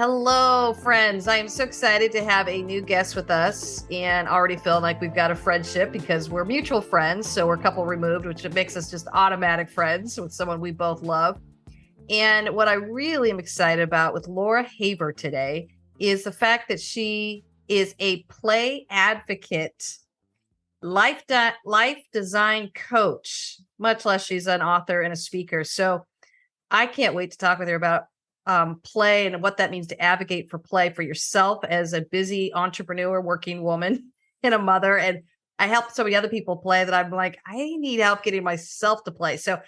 Hello, friends. I am so excited to have a new guest with us and already feel like we've got a friendship because we're mutual friends. So we're a couple removed, which makes us just automatic friends with someone we both love. And what I really am excited about with Laura Haver today is the fact that she is a play advocate, life design coach, much less she's an author and a speaker. So I can't wait to talk with her about play and what that means to advocate for play for yourself as a busy entrepreneur, working woman, and a mother. And I help so many other people play that I'm like, I need help getting myself to play. So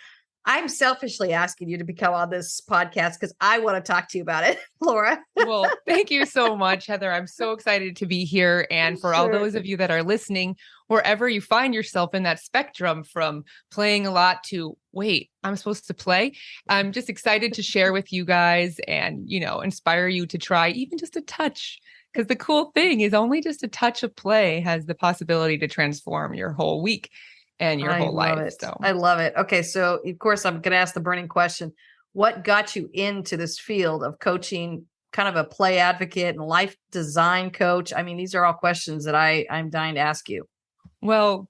I'm selfishly asking you to become on this podcast because I want to talk to you about it, Laura. Well, thank you so much, Heather. I'm so excited to be here. And for all those of you that are listening, wherever you find yourself in that spectrum from playing a lot to, wait, I'm supposed to play. I'm just excited to share with you guys and, inspire you to try even just a touch. Because the cool thing is only just a touch of play has the possibility to transform your whole week and your whole life. So I love it. Okay. So of course I'm going to ask the burning question. What got you into this field of coaching, kind of a play advocate and life design coach? I mean, these are all questions that I'm dying to ask you. Well,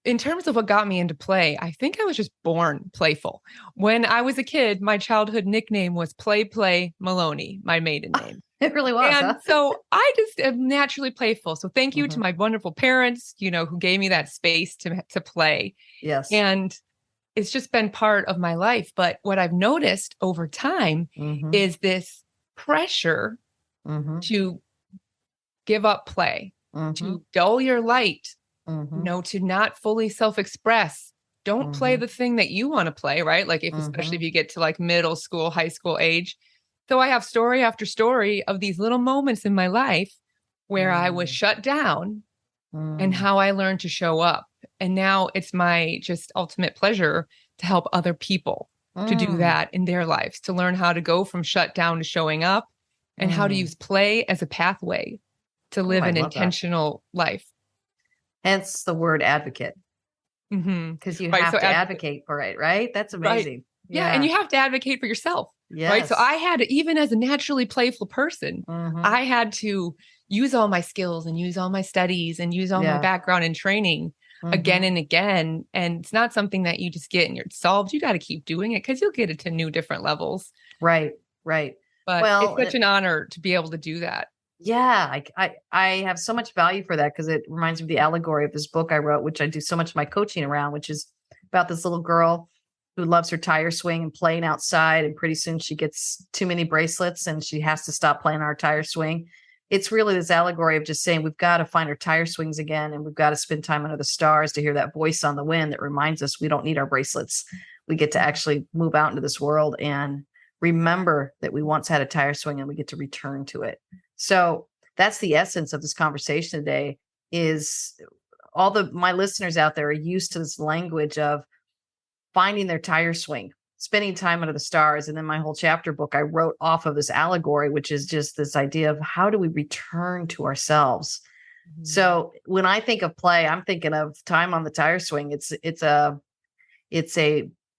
in terms of what got me into play, I think I was just born playful. When I was a kid, my childhood nickname was Play Maloney, my maiden name. It really was. And so I just am naturally playful. So thank you to my wonderful parents, who gave me that space to play. Yes. And it's just been part of my life. But what I've noticed over time is this pressure to give up play, to dull your light, to not fully self-express. Don't play the thing that you want to play, right? Like especially if you get to like middle school, high school age. So I have story after story of these little moments in my life where I was shut down and how I learned to show up. And now it's my just ultimate pleasure to help other people to do that in their lives, to learn how to go from shut down to showing up and how to use play as a pathway to live an intentional life. Hence the word advocate. Because you have to advocate for it, right? That's amazing. Right. Yeah. And you have to advocate for yourself. Yes. Right. So I had to, even as a naturally playful person, I had to use all my skills and use all my studies and use all my background and training again and again. And it's not something that you just get and you're solved. You got to keep doing it because you'll get it to new different levels. Right. Right. But it's such an honor to be able to do that. Yeah. I have so much value for that because it reminds me of the allegory of this book I wrote, which I do so much of my coaching around, which is about this little girl who loves her tire swing and playing outside. And pretty soon she gets too many bracelets and she has to stop playing on her tire swing. It's really this allegory of just saying, we've got to find our tire swings again. And we've got to spend time under the stars to hear that voice on the wind that reminds us we don't need our bracelets. We get to actually move out into this world and remember that we once had a tire swing and we get to return to it. So that's the essence of this conversation today is my listeners out there are used to this language of finding their tire swing, spending time under the stars. And then my whole chapter book, I wrote off of this allegory, which is just this idea of how do we return to ourselves? So when I think of play, I'm thinking of time on the tire swing. It's a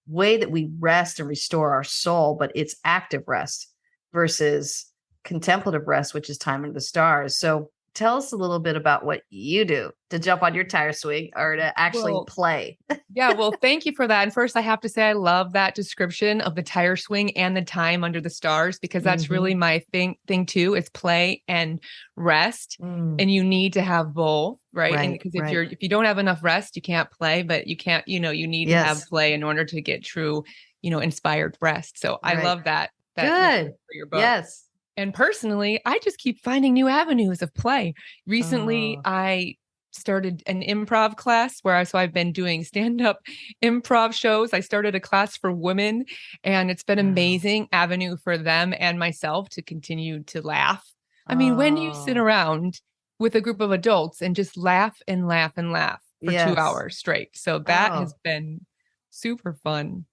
way that we rest and restore our soul, but it's active rest versus contemplative rest, which is time under the stars. So tell us a little bit about what you do to jump on your tire swing or to actually play. Yeah, well, thank you for that. And first, I have to say, I love that description of the tire swing and the time under the stars, because that's really my thing too, is play and rest. And you need to have both, right? And because if you don't have enough rest, you can't play, but you can't, you need to have play in order to get true, inspired rest. So I love that. Good. For your book. Yes. And personally, I just keep finding new avenues of play. Recently, I started an improv class I've been doing stand-up improv shows. I started a class for women, and it's been an amazing avenue for them and myself to continue to laugh. I mean, when you sit around with a group of adults and just laugh and laugh and laugh for 2 hours straight. So that has been super fun.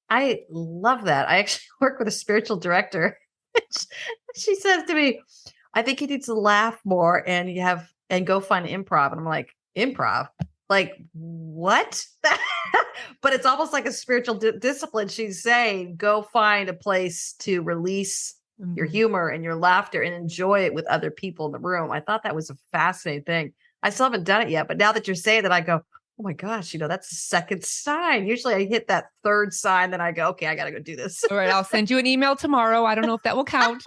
I love that. I actually work with a spiritual director. She says to me, I think you need to laugh more and go find improv. And I'm like, improv? Like what? But it's almost like a spiritual discipline. She's saying, go find a place to release your humor and your laughter and enjoy it with other people in the room. I thought that was a fascinating thing. I still haven't done it yet, but now that you're saying that, I go, oh my gosh, that's the second sign. Usually I hit that third sign, then I go, okay, I got to go do this. All right, I'll send you an email tomorrow. I don't know if that will count.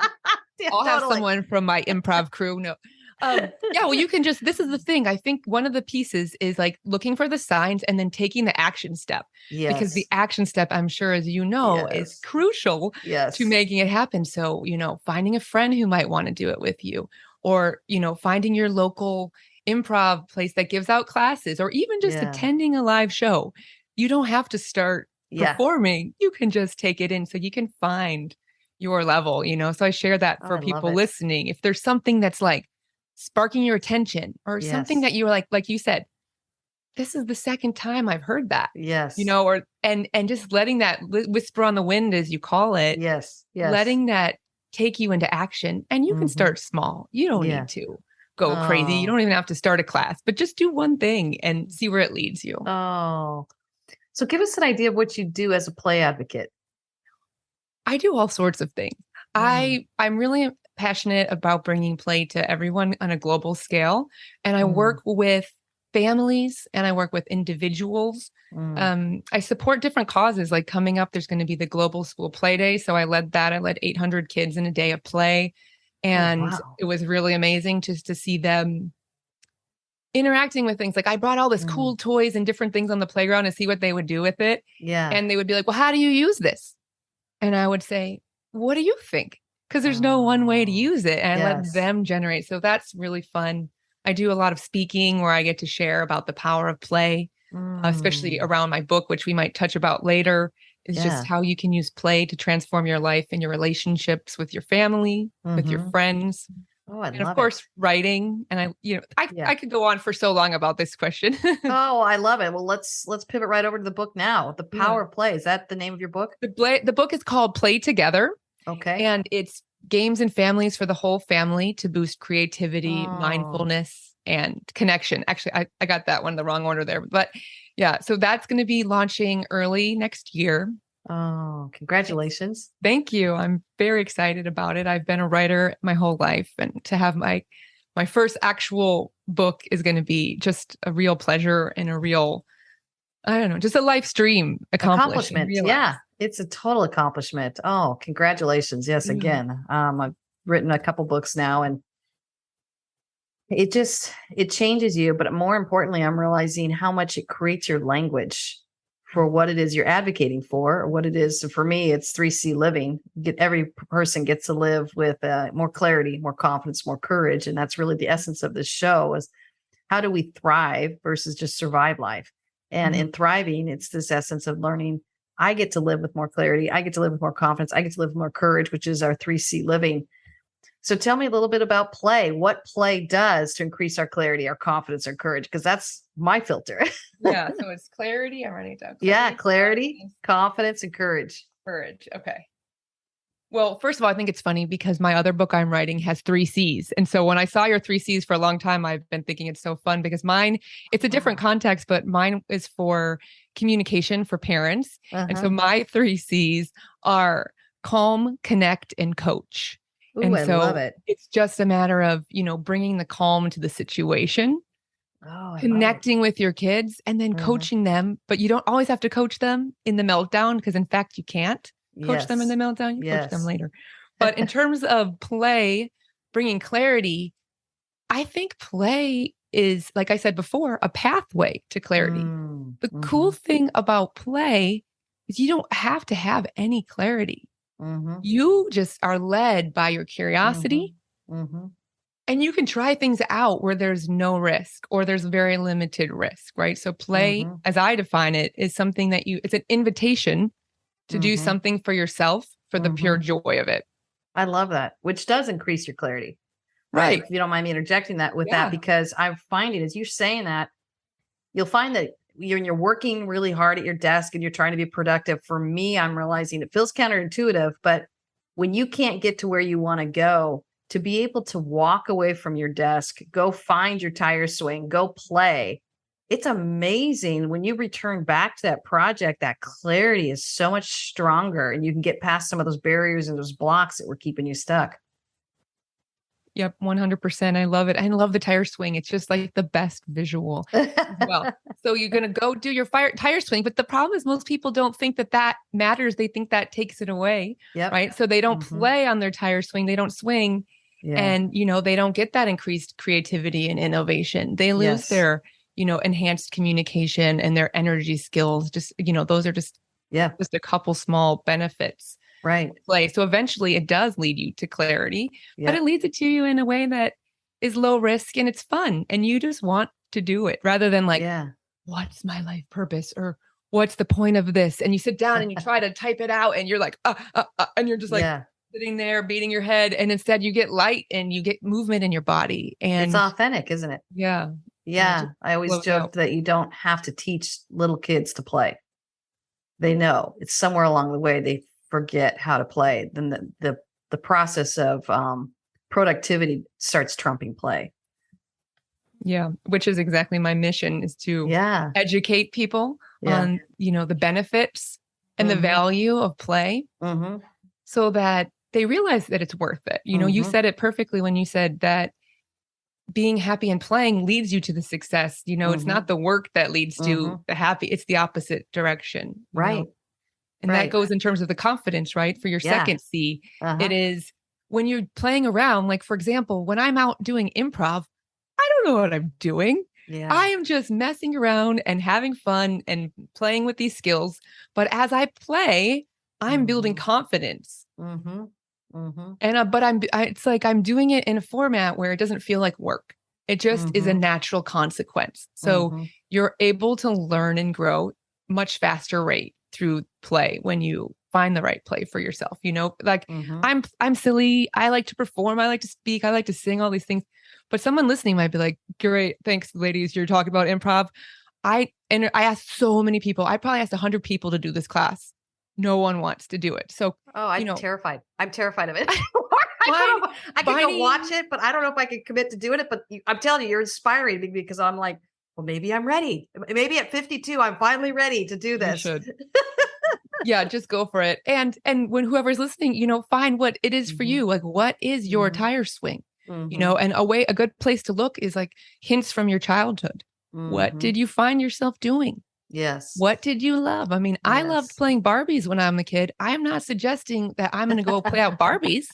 Yeah, I'll have someone from my improv crew. No. Yeah, well, you can this is the thing. I think one of the pieces is like looking for the signs and then taking the action step. Yes. Because the action step, I'm sure, as you know, is crucial to making it happen. So, finding a friend who might want to do it with you, or, finding your local improv place that gives out classes, or even just attending a live show. You don't have to start performing. You can just take it in so you can find your level, So I share that for people listening. If there's something that's like sparking your attention, or something that you were like you said, this is the second time I've heard that. Yes. And just letting that whisper on the wind, as you call it. Yes. Letting that take you into action. And you can start small. You don't need to go crazy. You don't even have to start a class, but just do one thing and see where it leads you. Oh, so give us an idea of what you do as a play advocate. I do all sorts of things. I'm really passionate about bringing play to everyone on a global scale. And I work with families and I work with individuals. I support different causes. Like coming up, there's going to be the Global School Play Day. So I led that. I led 800 kids in a day of play. And it was really amazing just to see them interacting with things. Like I brought all this cool toys and different things on the playground to see what they would do with it. Yeah. And they would be like, well, how do you use this? And I would say, what do you think? Because there's no one way to use it. And I let them generate. So that's really fun. I do a lot of speaking where I get to share about the power of play, especially around my book, which we might touch about later, is just how you can use play to transform your life and your relationships with your family, with your friends. Oh, and of course, writing. And I could go on for so long about this question. Oh, I love it. Well, let's pivot right over to the book now. The Power of Play. Is that the name of your book? The book is called Play Together. Okay. And it's games and families for the whole family to boost creativity, mindfulness, and connection. Actually, I got that one the wrong order there. But yeah, so that's going to be launching early next year. Oh, congratulations. Thank you. I'm very excited about it. I've been a writer my whole life, and to have my first actual book is going to be just a real pleasure and a real, I don't know, just a live stream accomplishment. Yeah. It's a total accomplishment. Oh, congratulations. Yes. Again, I've written a couple books now, and it changes you. But more importantly, I'm realizing how much it creates your language for what it is you're advocating for, or what it is. So for me, it's 3C living. Every person gets to live with more clarity, more confidence, more courage. And that's really the essence of this show, is how do we thrive versus just survive life? And in thriving, it's this essence of learning, I get to live with more clarity. I get to live with more confidence. I get to live with more courage, which is our 3C living. So tell me a little bit about play, what play does to increase our clarity, our confidence, our courage, because that's my filter. Yeah. So it's clarity. I'm writing it down. Clarity, confidence, and courage. Courage. Okay. Well, first of all, I think it's funny because my other book I'm writing has 3 C's. And so when I saw your 3 C's for a long time, I've been thinking it's so fun because mine, it's a different context, but mine is for communication for parents. And so my 3 C's are calm, connect, and coach. Ooh, and I so love it. It's just a matter of, bringing the calm to the situation, connecting with your kids, and then coaching them. But you don't always have to coach them in the meltdown, because in fact, you can't coach them in the meltdown. You coach them later. But in terms of play, bringing clarity, I think play is, like I said before, a pathway to clarity. The cool thing about play is you don't have to have any clarity. You just are led by your curiosity, and you can try things out where there's no risk or there's very limited risk, right? So play, as I define it, is something that it's an invitation to do something for yourself for the pure joy of it. I love that, which does increase your clarity. Right. If you don't mind me interjecting that with that, because I'm finding, as you're saying that, you'll find that you're working really hard at your desk and you're trying to be productive. For me, I'm realizing it feels counterintuitive, but when you can't get to where you want to go, to be able to walk away from your desk, go find your tire swing, go play, it's amazing when you return back to that project, that clarity is so much stronger and you can get past some of those barriers and those blocks that were keeping you stuck. Yep, 100%. I love it. I love the tire swing. It's just like the best visual as well. So you're going to go do your tire swing, but the problem is most people don't think that that matters. They think that takes it away, right? So they don't play on their tire swing. They don't swing. And, they don't get that increased creativity and innovation. They lose their, enhanced communication and their energy skills. Just, those are just a couple small benefits. Right. Play. So eventually it does lead you to clarity, but it leads it to you in a way that is low risk and it's fun. And you just want to do it rather than like, what's my life purpose or what's the point of this? And you sit down and you try to type it out and you're like, and you're just like sitting there beating your head. And instead you get light and you get movement in your body. And it's authentic, isn't it? Yeah. Yeah. I always joke that you don't have to teach little kids to play. They know it's somewhere along the way. They forget how to play, then the process of productivity starts trumping play. Yeah, which is exactly my mission, is to educate people on the benefits and the value of play, so that they realize that it's worth it. You said it perfectly when you said that being happy and playing leads you to the success. It's not the work that leads to the happy; it's the opposite direction. Right. And that goes in terms of the confidence, right? For your second C, it is when you're playing around, like, for example, when I'm out doing improv, I don't know what I'm doing. I am just messing around and having fun and playing with these skills. But as I play, I'm building confidence. And, it's like, I'm doing it in a format where it doesn't feel like work. It just is a natural consequence. So you're able to learn and grow much faster rate through play when you find the right play for yourself. I'm silly. I like to perform. I like to speak. I like to sing, all these things. But someone listening might be like, great, thanks, ladies. You're talking about improv. I asked so many people. I probably asked 100 people to do this class. No one wants to do it. So, I'm terrified. I'm terrified of it. I can go watch it, but I don't know if I can commit to doing it. But I'm telling you, you're inspiring me because I'm like, well, maybe I'm ready. Maybe at 52, I'm finally ready to do this. You should. Yeah, just go for it. And when whoever's listening, find what it is for you. Like, what is your tire swing? And a good place to look is like hints from your childhood. What did you find yourself doing? Yes. What did you love? I mean, I loved playing Barbies when I'm a kid. I'm not suggesting that I'm going to go play out Barbies.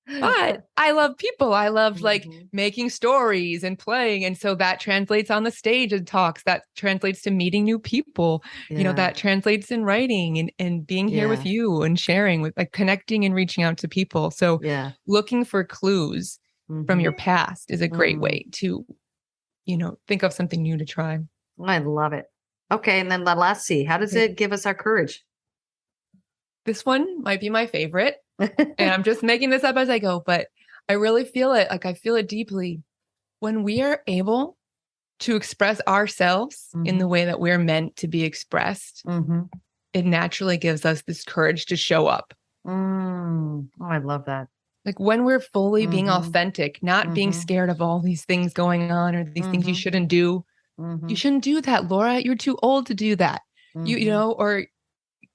But I love people. I loved like making stories and playing. And so that translates on the stage and talks. That translates to meeting new people. That translates in writing and being here with you and sharing, with like connecting and reaching out to people. So looking for clues from your past is a great way to, think of something new to try. I love it. Okay. And then the last C, how does it give us our courage? This one might be my favorite. And I'm just making this up as I go, but I really feel it. Like, I feel it deeply. When we are able to express ourselves in the way that we're meant to be expressed, it naturally gives us this courage to show up. Oh, I love that. Like, when we're fully being authentic, not being scared of all these things going on or these things you shouldn't do. You shouldn't do that, Laura. You're too old to do that. Or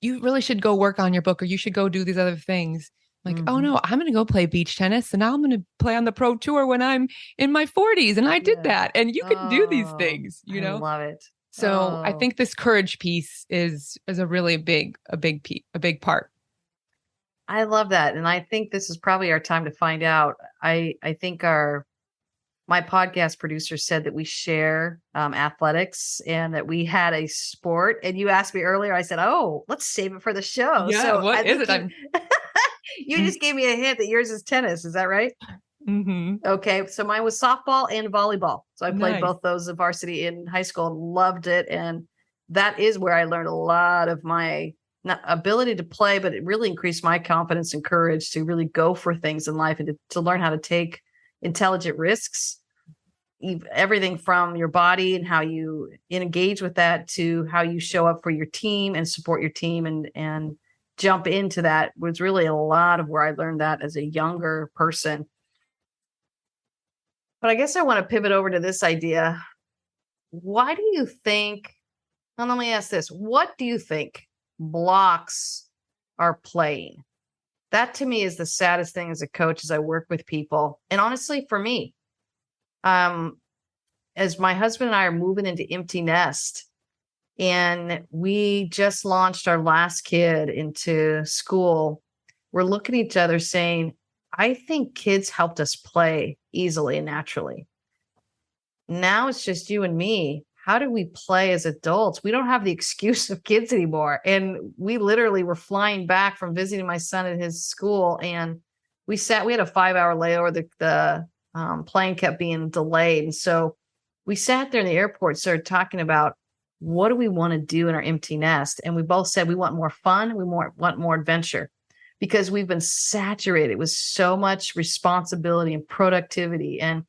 you really should go work on your book, or you should go do these other things. Like, oh no, I'm going to go play beach tennis, and now I'm going to play on the pro tour when I'm in my 40s. And I did that. And you can do these things, I love it. So I think this courage piece is a really big part. I love that. And I think this is probably our time to find out. I think my podcast producer said that we share athletics and that we had a sport. And you asked me earlier, I said, oh, let's save it for the show. Yeah, so what is it? You just gave me a hint that yours is tennis. Is that right? Okay. So mine was softball and volleyball. So I played both those at varsity in high school and loved it. And that is where I learned a lot of my ability to play, but it really increased my confidence and courage to really go for things in life and to learn how to take intelligent risks. Everything from your body and how you engage with that to how you show up for your team and support your team and jump into that was really a lot of where I learned that as a younger person. But I guess I want to pivot over to this idea. why do you think, and let me ask this, what do you think blocks our playing? That to me is the saddest thing as a coach as I work with people. And honestly, for me, as my husband and I are moving into empty nest, and we just launched our last kid into school, we're looking at each other saying, I think kids helped us play easily and naturally. Now it's just you and me. How do we play as adults? We don't have the excuse of kids anymore. And we literally were flying back from visiting my son at his school, and we had a 5-hour layover. The plane kept being delayed. And so we sat there in the airport, started talking about what do we want to do in our empty nest. And we both said we want more fun. We want more adventure, because we've been saturated with so much responsibility and productivity and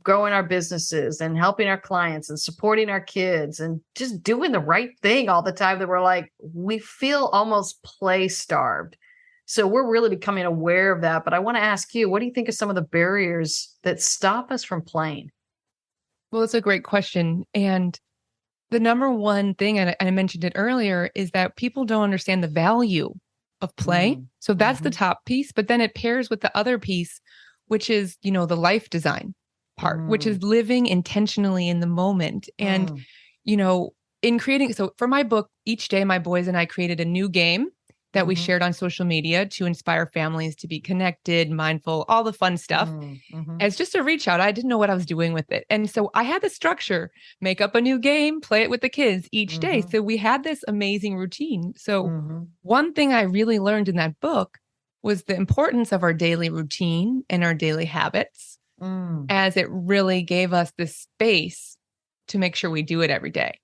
growing our businesses and helping our clients and supporting our kids and just doing the right thing all the time, that we're like, we feel almost play starved. So we're really becoming aware of that. But I want to ask you, what do you think of some of the barriers that stop us from playing? Well, it's a great question. And the number one thing, and I mentioned it earlier, is that people don't understand the value of play. So that's the top piece, but then it pairs with the other piece, which is, the life design part, which is living intentionally in the moment. And, in creating, so for my book, each day, my boys and I created a new game that we shared on social media to inspire families to be connected, mindful, all the fun stuff. As just a reach out, I didn't know what I was doing with it. And so I had the structure, make up a new game, play it with the kids each day. So we had this amazing routine. So one thing I really learned in that book was the importance of our daily routine and our daily habits, as it really gave us the space to make sure we do it every day.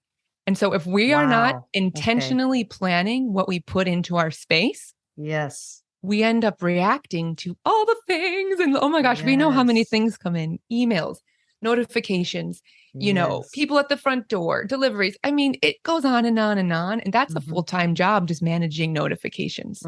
And so if we are not intentionally planning what we put into our space, we end up reacting to all the things. And oh my gosh, we know how many things come in: emails, notifications, people at the front door, deliveries. I mean, it goes on and on and on. And that's a full-time job, just managing notifications.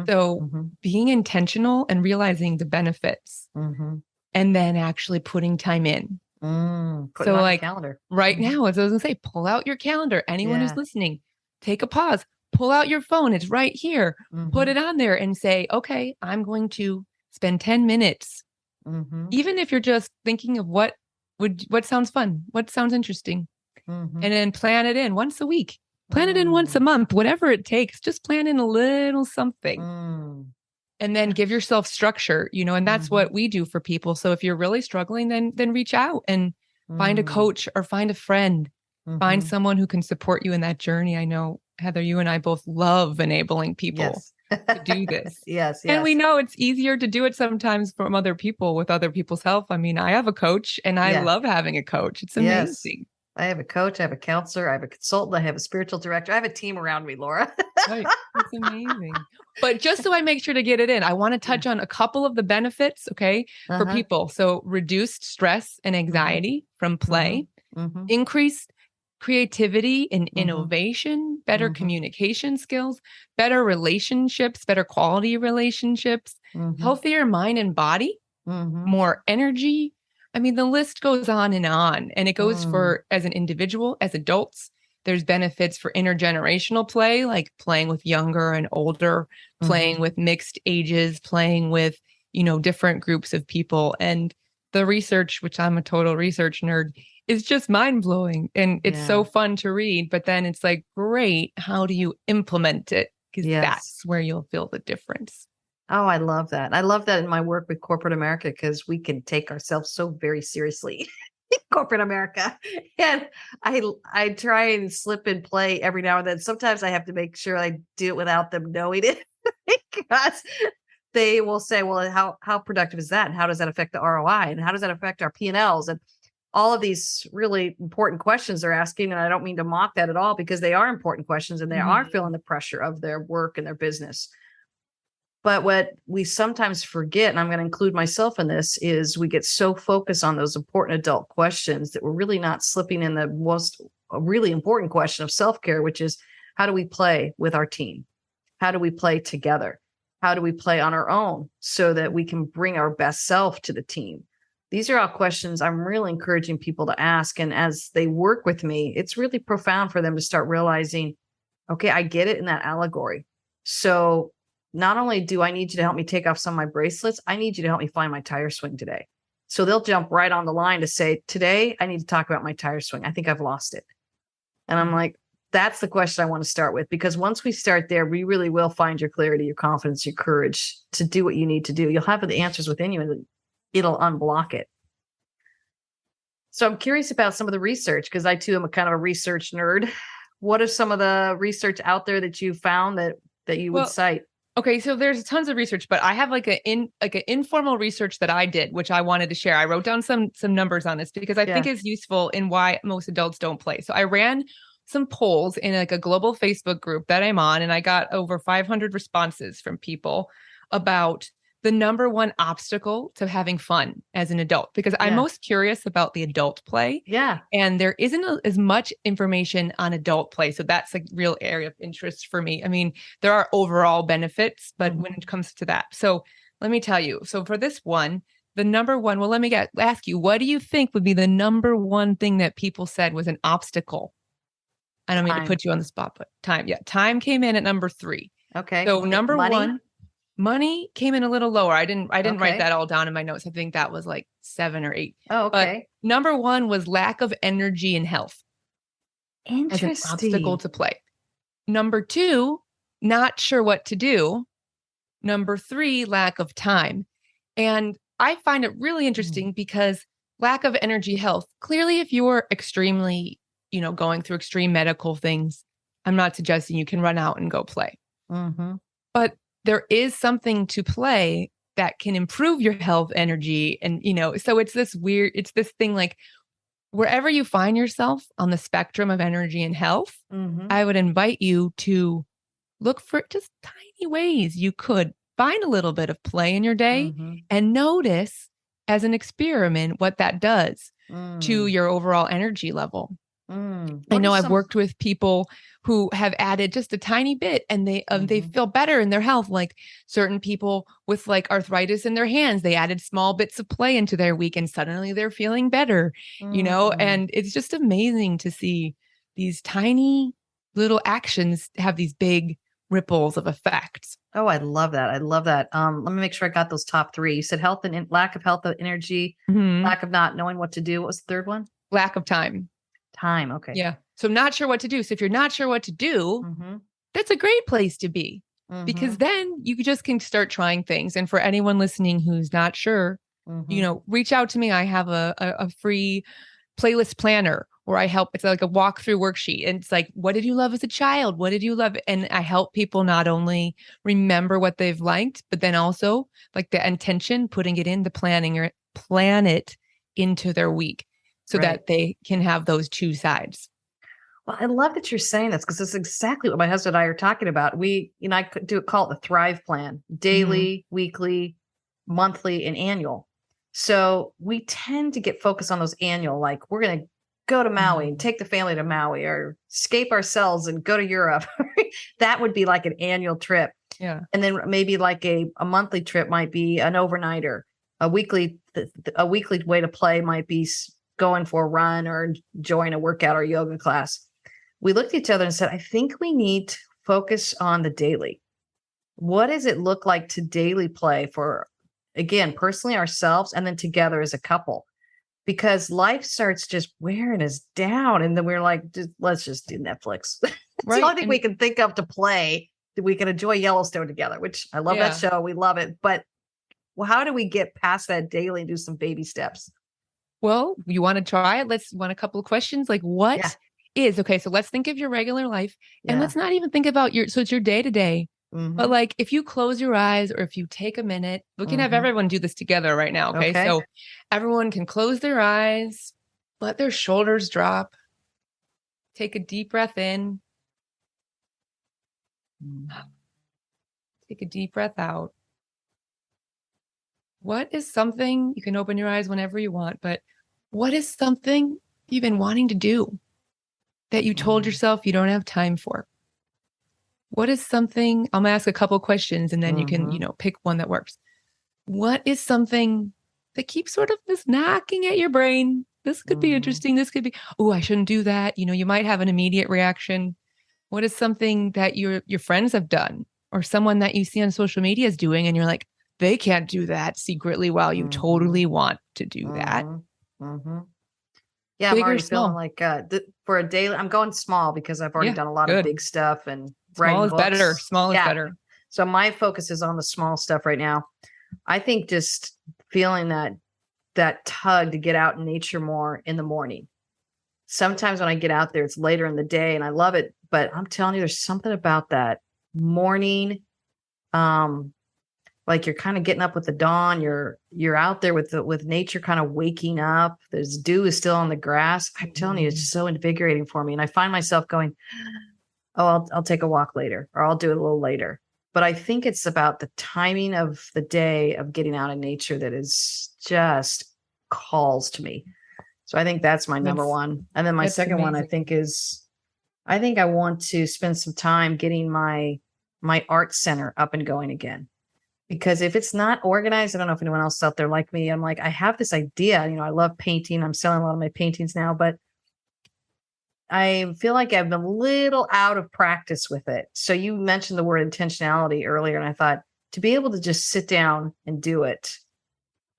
So being intentional and realizing the benefits, and then actually putting time in. So like calendar. Right now, as I was going to say, pull out your calendar. Anyone who's listening, take a pause, pull out your phone. It's right here. Put it on there and say, okay, I'm going to spend 10 minutes. Even if you're just thinking of what sounds fun, what sounds interesting, and then plan it in once a week, plan it in once a month, whatever it takes, just plan in a little something. And then give yourself structure, and that's what we do for people. So if you're really struggling, then reach out and find a coach or find a friend, find someone who can support you in that journey. I know, Heather, you and I both love enabling people to do this. And we know it's easier to do it sometimes from other people with other people's help. I mean, I have a coach and I love having a coach. It's amazing. I have a coach, I have a counselor, I have a consultant, I have a spiritual director. I have a team around me, Laura. Right. It's amazing. But just so I make sure to get it in, I want to touch on a couple of the benefits, for people. So reduced stress and anxiety from play, increased creativity and innovation, better communication skills, better relationships, better quality relationships, healthier mind and body, more energy. I mean, the list goes on, and it goes for, as an individual, as adults. There's benefits for intergenerational play, like playing with younger and older, playing with mixed ages, playing with, different groups of people. And the research, which I'm a total research nerd, is just mind blowing. And it's so fun to read. But then it's like, great, how do you implement it? Because that's where you'll feel the difference. Oh, I love that. I love that in my work with corporate America, because we can take ourselves so very seriously in corporate America. And I try and slip and play every now and then. Sometimes I have to make sure I do it without them knowing it, because they will say, well, how productive is that? And how does that affect the ROI? And how does that affect our P&Ls? And all of these really important questions they're asking. And I don't mean to mock that at all, because they are important questions and they are feeling the pressure of their work and their business. But what we sometimes forget, and I'm going to include myself in this, is we get so focused on those important adult questions that we're really not slipping in the most really important question of self-care, which is, how do we play with our team? How do we play together? How do we play on our own so that we can bring our best self to the team? These are all questions I'm really encouraging people to ask. And as they work with me, it's really profound for them to start realizing, okay, I get it in that allegory. So not only do I need you to help me take off some of my bracelets, I need you to help me find my tire swing today. So they'll jump right on the line to say, today I need to talk about my tire swing. I think I've lost it. And I'm like, that's the question I want to start with, because once we start there, we really will find your clarity, your confidence, your courage to do what you need to do. You'll have the answers within you and it'll unblock it. So I'm curious about some of the research, because I too am a kind of a research nerd. What are some of the research out there that you found that you would cite? Okay, so there's tons of research, but I have like an informal research that I did, which I wanted to share. I wrote down some numbers on this because I think is useful in why most adults don't play. So I ran some polls in like a global Facebook group that I'm on, and I got over 500 responses from people about the number one obstacle to having fun as an adult, because I'm most curious about the adult play. Yeah. And there isn't as much information on adult play. So that's a real area of interest for me. I mean, there are overall benefits, but when it comes to that. So let me tell you. So for this one, the number one, well, let me ask you, what do you think would be the number one thing that people said was an obstacle? I don't mean to put you on the spot, but time. Yeah. Time came in at number 3. Okay. So number one. Money came in a little lower. I didn't write that all down in my notes. I think that was like 7 or 8. Oh, okay. But number 1 was lack of energy and health. Interesting. As an obstacle to play. Number 2, not sure what to do. Number 3, lack of time. And I find it really interesting because lack of energy, health. Clearly, if you're extremely, going through extreme medical things, I'm not suggesting you can run out and go play. But there is something to play that can improve your health, energy. And, so it's this thing like wherever you find yourself on the spectrum of energy and health, I would invite you to look for just tiny ways you could find a little bit of play in your day and notice as an experiment what that does to your overall energy level. I know I've worked with people who have added just a tiny bit and they feel better in their health. Like certain people with like arthritis in their hands, they added small bits of play into their week and suddenly they're feeling better, and it's just amazing to see these tiny little actions have these big ripples of effects. Oh, I love that. I love that. Let me make sure I got those top 3. You said health and lack of health, energy, lack of not knowing what to do. What was the third one? Lack of time. Time. Okay. Yeah. So not sure what to do. So if you're not sure what to do, that's a great place to be because then you just can start trying things. And for anyone listening who's not sure, reach out to me. I have a free playlist planner where I help. It's like a walkthrough worksheet. And it's like, what did you love as a child? What did you love? And I help people not only remember what they've liked, but then also like the intention, putting it into plan it into their week. So that they can have those two sides. Well, I love that you're saying this because it's exactly what my husband and I are talking about. I could call it the Thrive Plan, daily, weekly, monthly, and annual. So we tend to get focused on those annual, like we're going to go to Maui and take the family to Maui or escape ourselves and go to Europe. That would be like an annual trip. Yeah. And then maybe like a monthly trip might be an overnighter. A weekly way to play might be going for a run or join a workout or yoga class. We looked at each other and said, I think we need to focus on the daily. What does it look like to daily play for, again, personally ourselves and then together as a couple? Because life starts just wearing us down. And then we're like, let's just do Netflix. It's the only thing we can think of to play that we can enjoy Yellowstone together, which I love that show. We love it. But how do we get past that daily and do some baby steps? Well, you want to try it? Let's want a couple of questions. Like what is, okay, so let's think of your regular life and let's not even think about so it's your day to day. But like if you close your eyes or if you take a minute, we can have everyone do this together right now. Okay. So everyone can close their eyes, let their shoulders drop, take a deep breath in, take a deep breath out. What is something, you can open your eyes whenever you want, but what is something you've been wanting to do that you told yourself you don't have time for? What is something, I'm going to ask a couple questions and then you can, pick one that works. What is something that keep sort of just knocking at your brain. This could be interesting. This could be, oh, I shouldn't do that. You might have an immediate reaction. What is something that your friends have done or someone that you see on social media is doing and you're like, they can't do that secretly while you totally want to do that. Yeah, Big I'm already or small? feeling like for a daily, I'm going small because I've already done a lot of big stuff and Small writing is books. better. Small is better. So my focus is on the small stuff right now. I think just feeling that tug to get out in nature more in the morning. Sometimes when I get out there, it's later in the day and I love it, but I'm telling you, there's something about that morning. Like you're kind of getting up with the dawn. You're out there with nature kind of waking up. There's dew is still on the grass. I'm telling you, it's so invigorating for me. And I find myself going, oh, I'll take a walk later, or I'll do it a little later. But I think it's about the timing of the day of getting out in nature that is just calls to me. So I think that's my number one. And then my second one, I think I want to spend some time getting my art center up and going again. Because if it's not organized, I don't know if anyone else out there like me. I'm like, I have this idea, I love painting. I'm selling a lot of my paintings now, but I feel like I've been a little out of practice with it. So you mentioned the word intentionality earlier, and I thought to be able to just sit down and do it,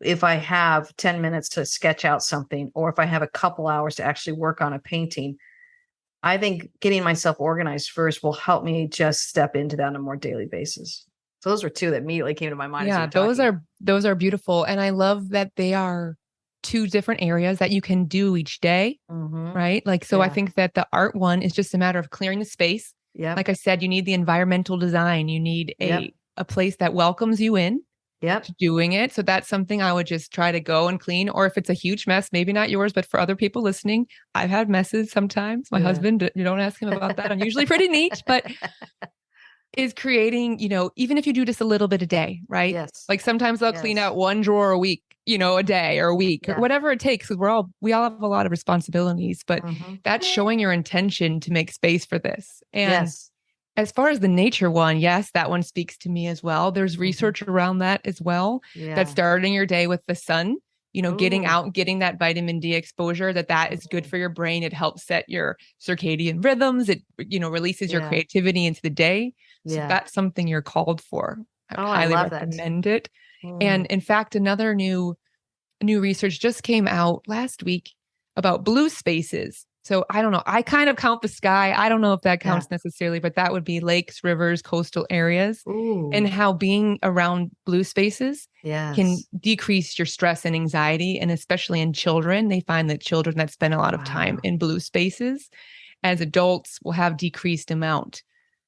if I have 10 minutes to sketch out something, or if I have a couple hours to actually work on a painting, I think getting myself organized first will help me just step into that on a more daily basis. So those were two that immediately came to my mind. Yeah, those are beautiful. And I love that they are two different areas that you can do each day, right? Like, so I think that the art one is just a matter of clearing the space. Yeah. Like I said, you need the environmental design. You need a place that welcomes you in to doing it. So that's something I would just try to go and clean. Or if it's a huge mess, maybe not yours, but for other people listening, I've had messes sometimes. My husband, you don't ask him about that. I'm usually pretty neat, but is creating, even if you do just a little bit a day, right? Yes. Like sometimes they'll clean out one drawer a week, a day or a week or whatever it takes. Because we all have a lot of responsibilities, but that's showing your intention to make space for this. And as far as the nature one, yes, that one speaks to me as well. There's research around that as well. Yeah. That starting your day with the sun, getting out, getting that vitamin D exposure, that is good for your brain. It helps set your circadian rhythms. It, releases your creativity into the day. So that's something you're called for. I highly recommend it. And in fact, another new research just came out last week about blue spaces. So I don't know. I kind of count the sky. I don't know if that counts necessarily, but that would be lakes, rivers, coastal areas, and how being around blue spaces can decrease your stress and anxiety. And especially in children, they find that children that spend a lot of time in blue spaces as adults will have decreased amount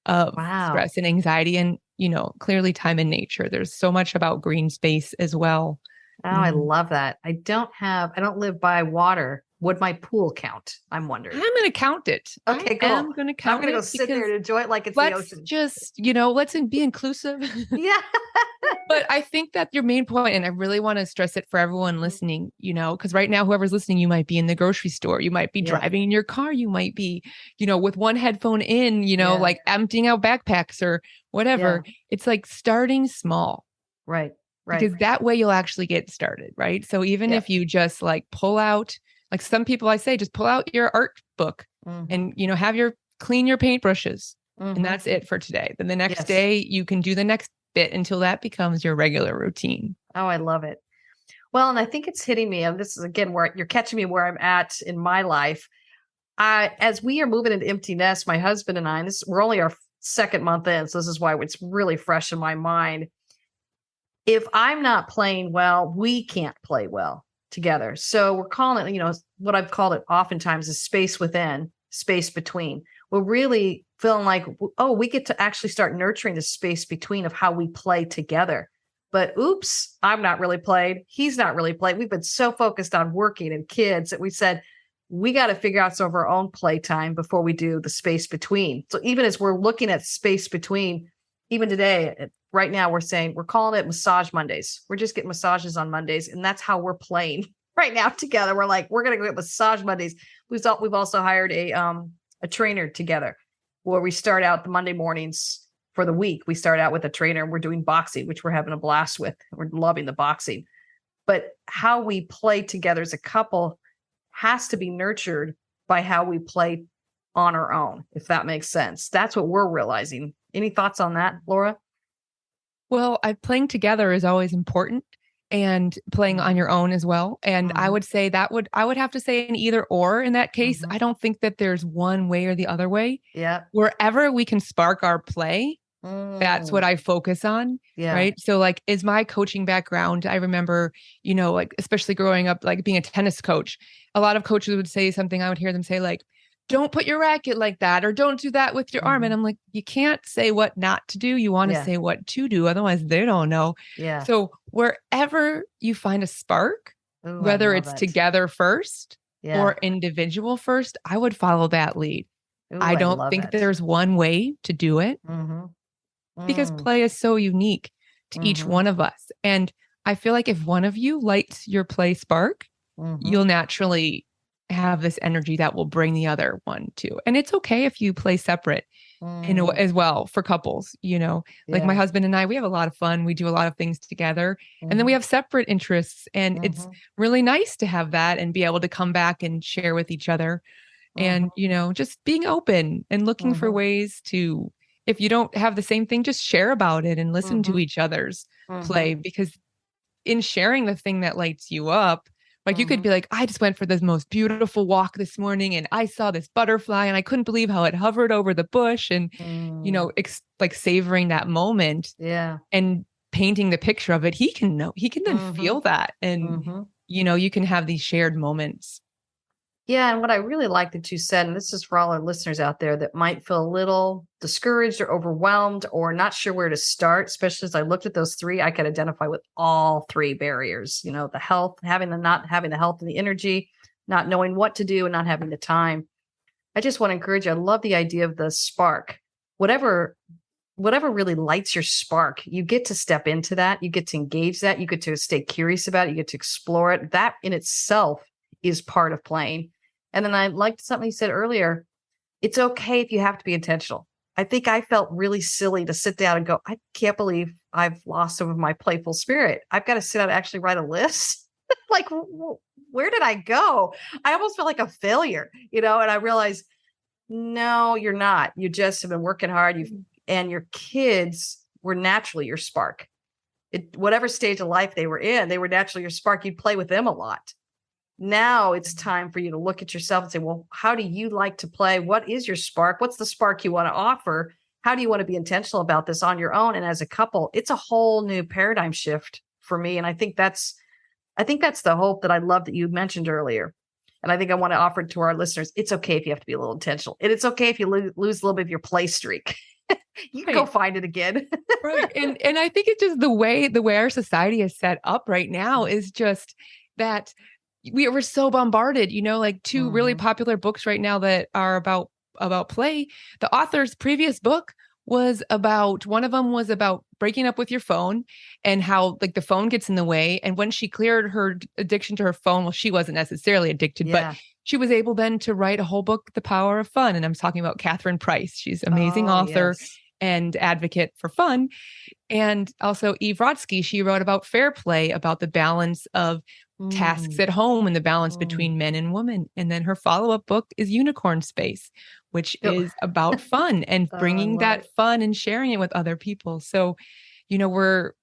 of stress and anxiety and, clearly time in nature. There's so much about green space as well. Oh, I love that. I don't live by water. Would my pool count? I'm wondering. I'm going to count it. Okay, cool. I'm going to count it. I'm going to go sit there and enjoy it like it's the ocean. Just, let's be inclusive. Yeah. But I think that your main point, and I really want to stress it for everyone listening, because right now, whoever's listening, you might be in the grocery store. You might be driving in your car. You might be, with one headphone in, like emptying out backpacks or whatever. Yeah. It's like starting small. Right. Because that way you'll actually get started. Right. So even if you just like pull out, like some people I say, just pull out your art book and, clean your paintbrushes and that's it for today. Then the next day you can do the next bit until that becomes your regular routine. Oh, I love it. Well, and I think it's hitting me. And this is again, where you're catching me where I'm at in my life. As we are moving into empty nest, my husband and I, we're only our second month in. So this is why it's really fresh in my mind. If I'm not playing well, we can't play well together. So we're calling it, what I've called it oftentimes is space within, space between. We're really feeling like, oh, we get to actually start nurturing the space between of how we play together. But oops, I'm not really played. He's not really played. We've been so focused on working and kids that we said, we got to figure out some of our own playtime before we do the space between. So even as we're looking at space between, even today, right now we're calling it Massage Mondays. We're just getting massages on Mondays. And that's how we're playing right now together. We're like, we're going to go get Massage Mondays. We've also hired a trainer together where we start out the Monday mornings for the week. We start out with a trainer and we're doing boxing, which we're having a blast with. We're loving the boxing. but how we play together as a couple has to be nurtured by how we play on our own, if that makes sense. That's what we're realizing. Any thoughts on that, Laura? Well, playing together is always important, and playing on your own as well. And I would say I would have to say an either or in that case. I don't think that there's one way or the other way. Yeah. Wherever we can spark our play, that's what I focus on. Yeah. Right. So like, is my coaching background, I remember, like, especially growing up, like being a tennis coach, a lot of coaches would say something, I would hear them say like, don't put your racket like that, or don't do that with your arm. And I'm like, you can't say what not to do. You want to say what to do. Otherwise they don't know. Yeah. So wherever you find a spark, whether it's together first or individual first, I would follow that lead. I don't think there's one way to do it. Because play is so unique to each one of us. And I feel like if one of you lights your play spark, you'll naturally have this energy that will bring the other one too. And it's okay if you play separate as well for couples, like my husband and I, we have a lot of fun. We do a lot of things together, and then we have separate interests, and it's really nice to have that and be able to come back and share with each other. And, just being open and looking for ways to, if you don't have the same thing, just share about it and listen to each other's play, because in sharing the thing that lights you up, like you could be like, I just went for the most beautiful walk this morning and I saw this butterfly and I couldn't believe how it hovered over the bush, and, like savoring that moment and painting the picture of it. He can then feel that. And, you can have these shared moments. Yeah. And what I really like that you said, and this is for all our listeners out there that might feel a little discouraged or overwhelmed or not sure where to start, especially as I looked at those three, I could identify with all three barriers, the health, not having the health and the energy, not knowing what to do and not having the time. I just want to encourage you. I love the idea of the spark, whatever really lights your spark, you get to step into that. You get to engage that. You get to stay curious about it. You get to explore it. That in itself is part of playing. And then I liked something you said earlier. It's okay if you have to be intentional. I think I felt really silly to sit down and go, I can't believe I've lost some of my playful spirit. I've got to sit down and actually write a list. Like, where did I go? I almost felt like a failure, and I realized, no, you're not. You just have been working hard. And your kids were naturally your spark. Whatever stage of life they were in, they were naturally your spark. You'd play with them a lot. Now it's time for you to look at yourself and say, well, how do you like to play? What is your spark? What's the spark you want to offer? How do you want to be intentional about this on your own? And as a couple, it's a whole new paradigm shift for me. And I think that's the hope that I love that you mentioned earlier. And I think I want to offer it to our listeners. It's okay if you have to be a little intentional. And it's okay if you lose a little bit of your play streak. You can go find it again. Right. And I think it's just the way our society is set up right now is just that we're so bombarded, like two really popular books right now that are about play. The author's previous book one of them was about breaking up with your phone and how like the phone gets in the way. And when she cleared her addiction to her phone, well, she wasn't necessarily addicted, but she was able then to write a whole book, The Power of Fun. And I'm talking about Catherine Price. She's an amazing author and advocate for fun. And also Eve Rodsky, she wrote about fair play, about the balance of tasks at home and the balance between men and women. And then her follow-up book is Unicorn Space, which is about fun and bringing that fun and sharing it with other people. So, we're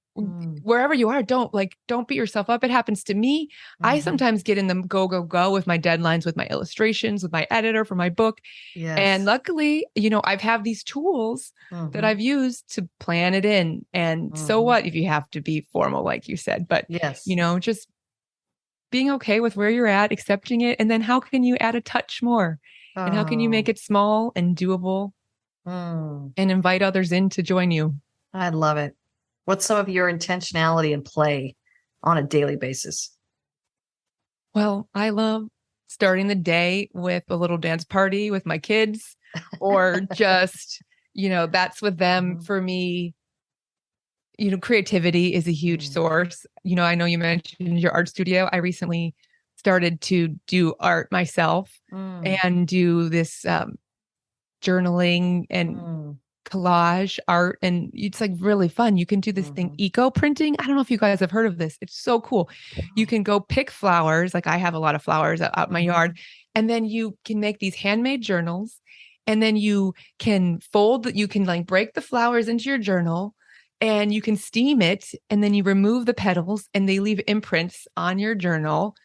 wherever you are, don't beat yourself up. It happens to me. I sometimes get in the go with my deadlines, with my illustrations, with my editor for my book. And luckily, I've have these tools that I've used to plan it in. And so what if you have to be formal, like you said, but just being okay with where you're at, accepting it. And then how can you add a touch more? And how can you make it small and doable and invite others in to join you? I love it. What's some of your intentionality and play on a daily basis? Well, I love starting the day with a little dance party with my kids, or just, that's with them. For me, creativity is a huge source. I know you mentioned your art studio. I recently started to do art myself and do this journaling and collage art, and it's like really fun. You can do this thing, eco printing. I don't know if you guys have heard of this. It's so cool. You can go pick flowers. Like I have a lot of flowers out my yard, and then you can make these handmade journals, and then you can you can like break the flowers into your journal, and you can steam it, and then you remove the petals and they leave imprints on your journal.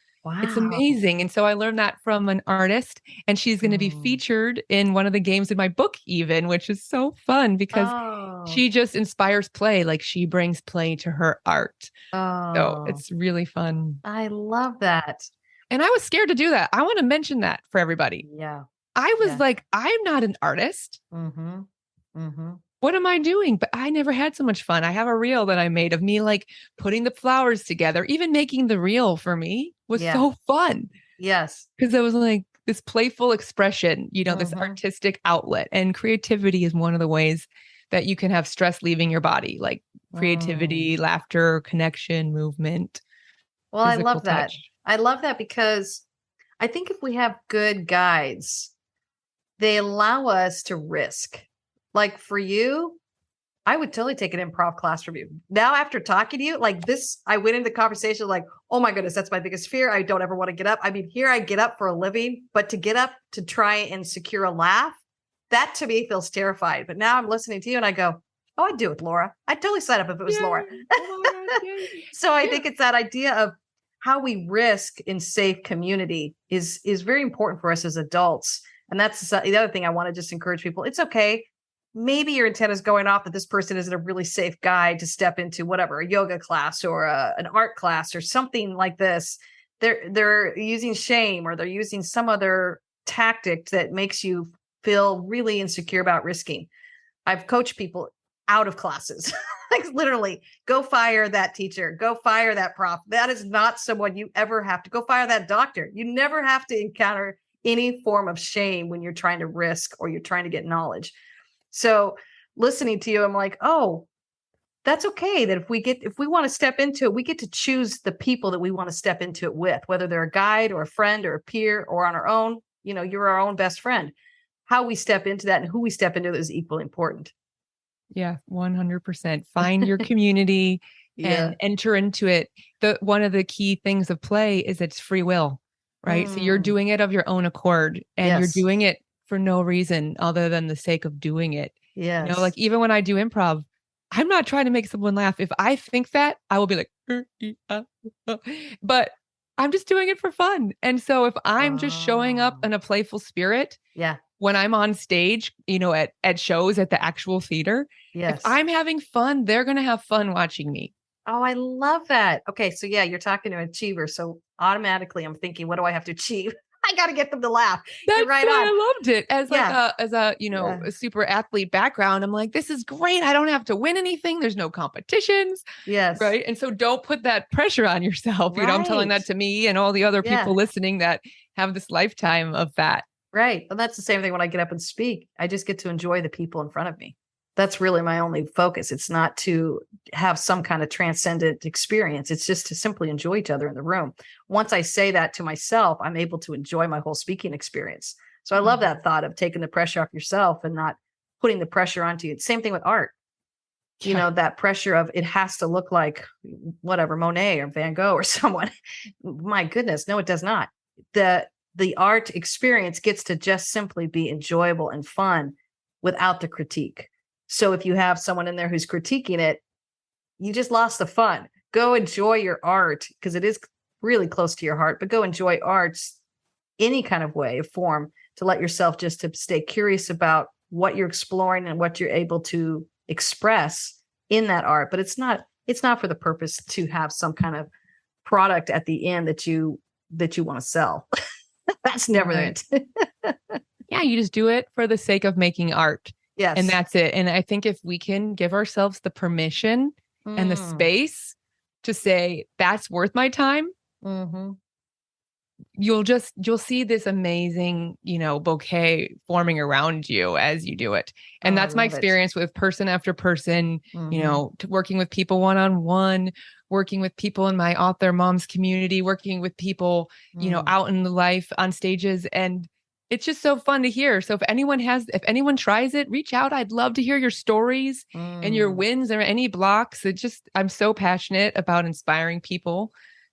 It's Wow. amazing. And so I learned that from an artist, and she's going to be featured in one of the games in my book, even, which is so fun because she just inspires play. Like she brings play to her art. So it's really fun. I love that. And I was scared to do that. I want to mention that for everybody. Yeah. I was like, I'm not an artist. What am I doing? But I never had so much fun. I have a reel that I made of me like putting the flowers together. Even making the reel for me was so fun. Yes. Because it was like this playful expression, this artistic outlet. And creativity is one of the ways that you can have stress leaving your body, like creativity, laughter, connection, movement. Well, I love that. I love that because I think if we have good guides, they allow us to risk. Like for you, I would totally take an improv class from you. Now, after talking to you, like this, I went into the conversation like, oh my goodness, that's my biggest fear. I don't ever want to get up. I mean, here I get up for a living, but to get up to try and secure a laugh, that to me feels terrified. But now I'm listening to you and I go, oh, I'd do it with Laura. I'd totally sign up if it was Laura. So I think it's that idea of how we risk in safe community is very important for us as adults. And that's the other thing I want to just encourage people. It's okay. Maybe your antenna is going off that this person isn't a really safe guy to step into whatever, a yoga class or an art class or something like this. They're using shame or they're using some other tactic that makes you feel really insecure about risking. I've coached people out of classes, like literally go fire that teacher, go fire that prof. That is not someone you ever have to go fire that doctor. You never have to encounter any form of shame when you're trying to risk or you're trying to get knowledge. So listening to you, I'm like, oh, that's okay. That if we want to step into it, we get to choose the people that we want to step into it with, whether they're a guide or a friend or a peer or on our own, you're our own best friend. How we step into that and who we step into is equally important. Yeah, 100%. Find your community and enter into it. One of the key things of play is it's free will, right? So you're doing it of your own accord and you're doing it for no reason other than the sake of doing it. Yes. Like even when I do improv, I'm not trying to make someone laugh. If I think that, I will be like, but I'm just doing it for fun. And so if I'm just showing up in a playful spirit, when I'm on stage, at shows at the actual theater, if I'm having fun, they're going to have fun watching me. Oh, I love that. Okay. So you're talking to an achiever. So automatically I'm thinking, what do I have to achieve? I got to get them to laugh. That's You're right why on. I loved it as a super athlete background. I'm like, this is great. I don't have to win anything. There's no competitions. Yes. Right. And so don't put that pressure on yourself. Right. I'm telling that to me and all the other people listening that have this lifetime of that. Right. And that's the same thing when I get up and speak. I just get to enjoy the people in front of me. That's really my only focus. It's not to have some kind of transcendent experience. It's just to simply enjoy each other in the room. Once I say that to myself, I'm able to enjoy my whole speaking experience. So I love that thought of taking the pressure off yourself and not putting the pressure onto you. Same thing with art. That pressure of it has to look like whatever, Monet or Van Gogh or someone. My goodness. No, it does not. The art experience gets to just simply be enjoyable and fun without the critique. So if you have someone in there who's critiquing it, you just lost the fun. Go enjoy your art because it is really close to your heart, but go enjoy arts any kind of way, of form, to let yourself just to stay curious about what you're exploring and what you're able to express in that art. But it's not for the purpose to have some kind of product at the end that you want to sell. That's never it. Yeah, you just do it for the sake of making art. Yes. And that's it. And I think if we can give ourselves the permission and the space to say, that's worth my time, you'll see this amazing, bouquet forming around you as you do it. And that's my experience with person after person, working with people one-on-one, working with people in my author mom's community, working with people, out in the life on stages. And it's just so fun to hear. So if anyone tries it, reach out. I'd love to hear your stories and your wins or any blocks. I'm so passionate about inspiring people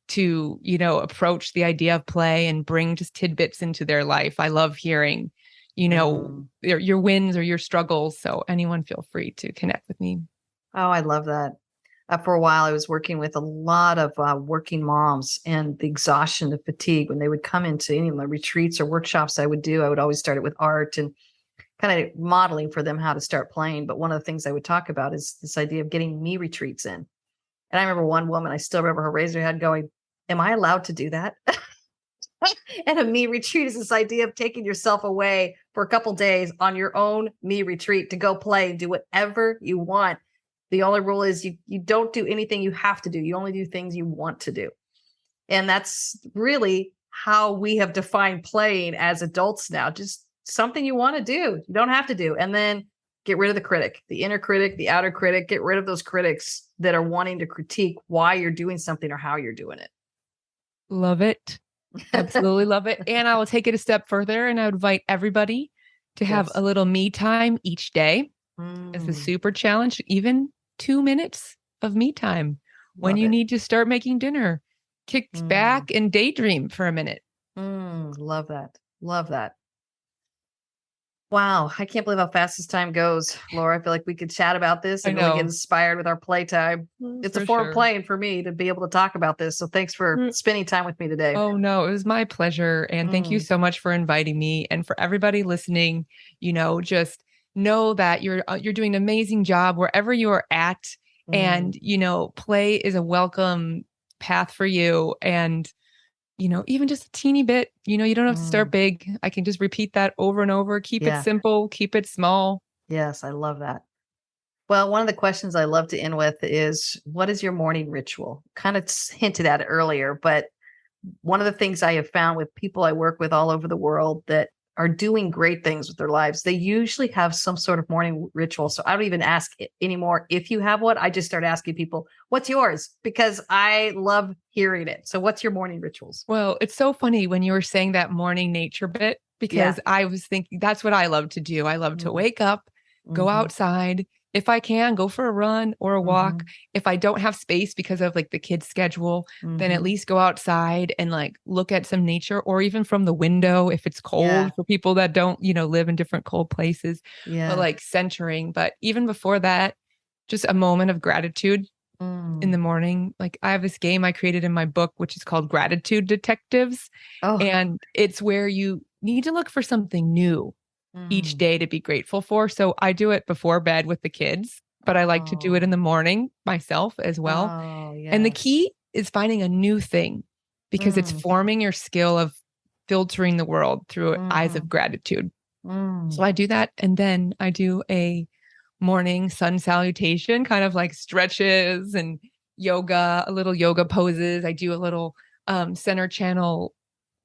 to, approach the idea of play and bring just tidbits into their life. I love hearing, your wins or your struggles. So anyone feel free to connect with me. Oh, I love that. For a while, I was working with a lot of working moms, and the exhaustion, the fatigue, when they would come into any of the retreats or workshops I would do, I would always start it with art and kind of modeling for them how to start playing. But one of the things I would talk about is this idea of getting me retreats in. And I remember one woman, I still remember her raising her head going, am I allowed to do that? And a me retreat is this idea of taking yourself away for a couple days on your own me retreat to go play and do whatever you want. The only rule is you don't do anything you have to do. You only do things you want to do. And that's really how we have defined playing as adults now. Just something you want to do. You don't have to do. And then get rid of the critic, the inner critic, the outer critic. Get rid of those critics that are wanting to critique why you're doing something or how you're doing it. Love it. Absolutely love it. And I will take it a step further, and I would invite everybody to have a little me time each day as a super challenge, even 2 minutes of me time when you need to start making dinner. Kick back and daydream for a minute. Love that. Love that. Wow. I can't believe how fast this time goes, Laura. I feel like we could chat about this and really get inspired with our playtime. It's a form of playing for me to be able to talk about this. So thanks for spending time with me today. Oh, no, it was my pleasure. And thank you so much for inviting me. And for everybody listening, just know that you're doing an amazing job wherever you are at. And, play is a welcome path for you. And, even just a teeny bit, you don't have to start big. I can just repeat that over and over. Keep it simple, keep it small. Yes, I love that. Well, one of the questions I love to end with is, what is your morning ritual? Kind of hinted at it earlier, but one of the things I have found with people I work with all over the world that are doing great things with their lives, they usually have some sort of morning ritual. So I don't even ask anymore if you have one. I just start asking people, what's yours? Because I love hearing it. So what's your morning rituals? Well, it's so funny when you were saying that morning nature bit, because I was thinking that's what I love to do. I love to wake up, go outside. If I can, go for a run or a walk. If I don't have space because of like the kids' schedule, then at least go outside and like look at some nature, or even from the window if it's cold for people that don't, live in different cold places. But like centering. But even before that, just a moment of gratitude in the morning. Like I have this game I created in my book, which is called Gratitude Detectives. And it's where you need to look for something new each day to be grateful for. So I do it before bed with the kids, but I like to do it in the morning myself as well. And the key is finding a new thing, because it's forming your skill of filtering the world through eyes of gratitude. So I do that. And then I do a morning sun salutation, kind of like stretches and yoga, a little yoga poses. I do a little center channel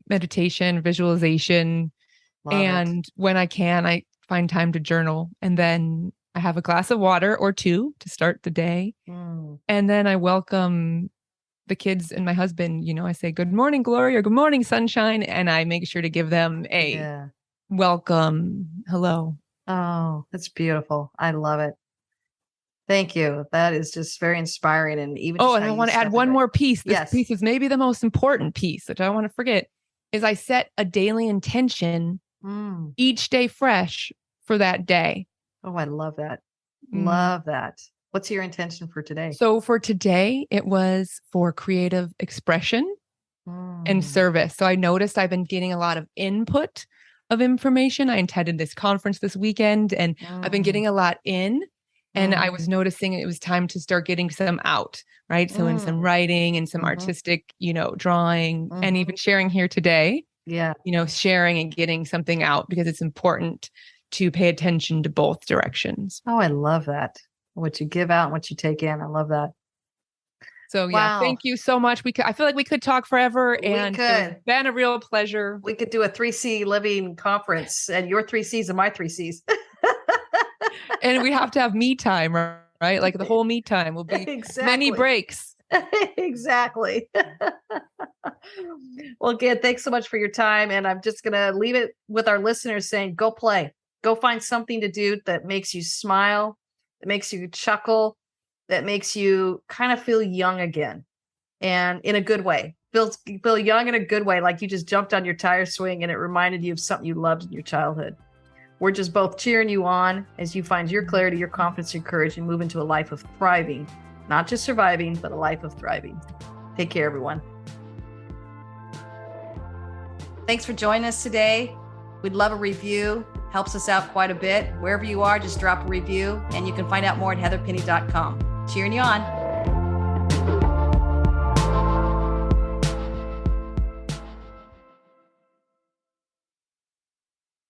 meditation, visualization. When I can, I find time to journal. And then I have a glass of water or two to start the day. And then I welcome the kids and my husband. I say, good morning, Glory, or good morning, sunshine. And I make sure to give them a welcome hello. Oh, that's beautiful. I love it. Thank you. That is just very inspiring. And even and I want to add one more piece. This piece is maybe the most important piece, which I don't want to forget, is I set a daily intention each day fresh for that day. Oh, I love that. Love that. What's your intention for today? So for today, it was for creative expression and service. So I noticed I've been getting a lot of input of information. I attended this conference this weekend, and I've been getting a lot in. And I was noticing it was time to start getting some out, right? So in some writing and some artistic, drawing, and even sharing here today. Sharing and getting something out, because it's important to pay attention to both directions. Oh, I love that. What you give out and what you take in. I love that. So thank you so much. I feel like we could talk forever, and it's been a real pleasure. We could do a 3C living conference, and your 3Cs and my 3Cs. And we have to have me time, right? Like the whole me time will be many breaks. Exactly. Well, again, thanks so much for your time. And I'm just going to leave it with our listeners saying, go play, go find something to do that makes you smile, that makes you chuckle, that makes you kind of feel young again, and in a good way. Feel young in a good way, like you just jumped on your tire swing and it reminded you of something you loved in your childhood. We're just both cheering you on as you find your clarity, your confidence, your courage, and move into a life of thriving, not just surviving, but a life of thriving. Take care, everyone. Thanks for joining us today. We'd love a review. Helps us out quite a bit. Wherever you are, just drop a review, and you can find out more at heatherpenny.com. Cheering you on.